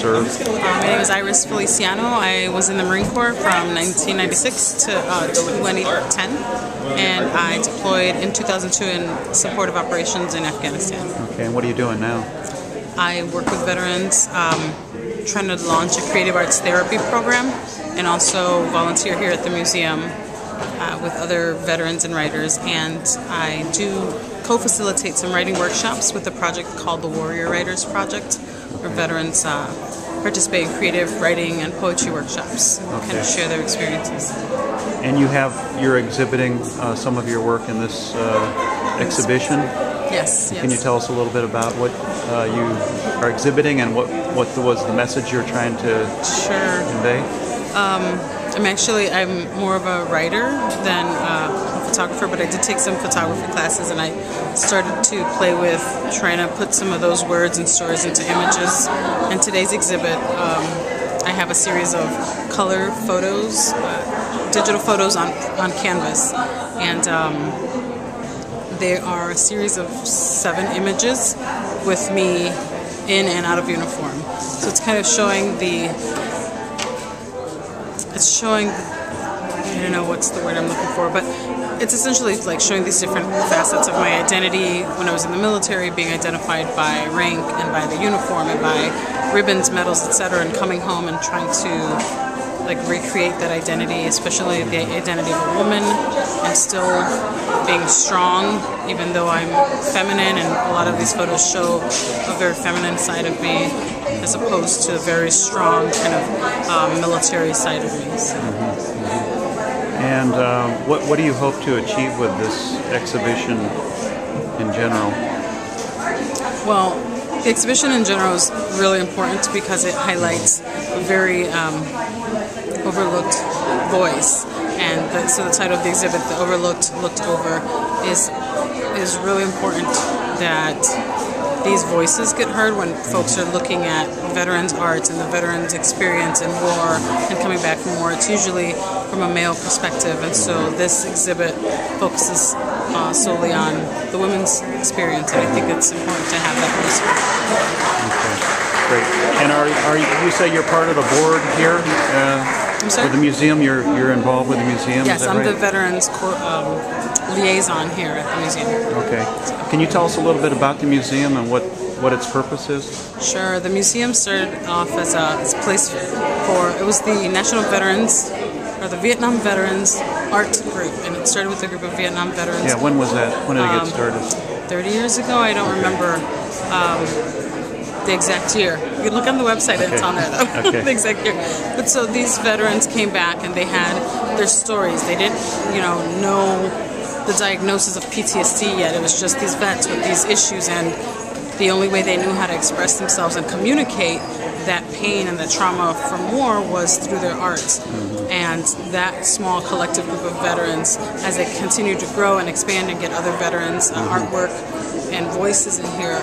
serve? My name is Feliciano. I was in the Marine Corps from 1996 to 2010, and I deployed in 2002 in supportive operations in Afghanistan. Okay, and what are you doing now? I work with veterans, trying to launch a creative arts therapy program, and also volunteer here at the museum with other veterans and writers, and I do co-facilitate some writing workshops with a project called the Warrior Writers Project, where veterans participate in creative writing and poetry workshops, kind of share their experiences. And you're exhibiting some of your work in this exhibition? Yes. Can you tell us a little bit about what you are exhibiting and what was the message you're trying to convey? I'm more of a writer than a photographer, but I did take some photography classes, and I started to play with trying to put some of those words and stories into images. In today's exhibit, I have a series of color photos, digital photos on canvas, and there are a series of 7 images with me in and out of uniform. So it's kind of showing I don't know what's the word I'm looking for, but it's essentially like showing these different facets of my identity when I was in the military, being identified by rank and by the uniform and by ribbons, medals, etc., and coming home and trying to recreate that identity, especially the identity of a woman, and still being strong, even though I'm feminine, and a lot of these photos show a very feminine side of me as opposed to a very strong kind of military side of me. So. And what do you hope to achieve with this exhibition in general? Well, the exhibition in general is really important because it highlights a very overlooked voice, and so the title of the exhibit, "The Overlooked, Looked Over," is really important that these voices get heard when folks are looking at veterans' arts and the veterans' experience in war and coming back from war. It's usually from a male perspective, and so this exhibit focuses solely on the women's experience, and I think it's important to have that voice. Okay, great. And you say you're part of the board here with the museum? You're involved with the museum? Yes, I'm right? the veterans liaison here at the museum. Okay. Can you tell us a little bit about the museum and what its purpose is? Sure. The museum started off as a place it was the National Veterans, or the Vietnam Veterans Art Group, and it started with a group of Vietnam veterans. Yeah, when was that? When did it get started? 30 years ago. I don't remember the exact year. You can look on the website, and it's on there though. Okay. The exact year. But so these veterans came back and they had their stories. They didn't, know the diagnosis of PTSD yet. It was just these vets with these issues, and the only way they knew how to express themselves and communicate that pain and the trauma from war was through their arts. And that small collective group of veterans, as they continued to grow and expand and get other veterans artwork and voices in here,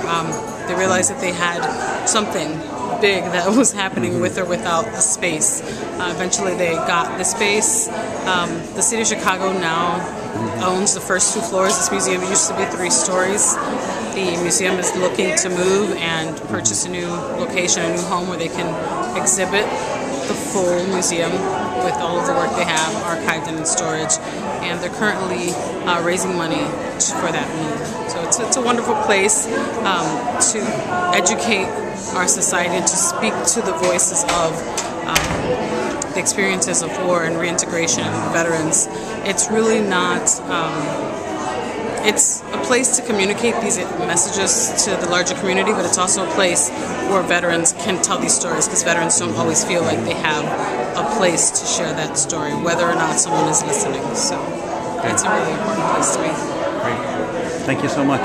they realized that they had something big that was happening with or without the space. Eventually they got the space. The city of Chicago now owns the first 2 floors. This museum used to be 3 stories. The museum is looking to move and purchase a new location, a new home where they can exhibit the full museum with all of the work they have archived and in storage. And they're currently raising money for that move. So it's a wonderful place to educate our society and to speak to the voices of the experiences of war and reintegration and veterans. It's really not, it's a place to communicate these messages to the larger community, but it's also a place where veterans can tell these stories, because veterans don't always feel like they have a place to share that story, whether or not someone is listening. So it's a really important place to be. Great. Thank you so much.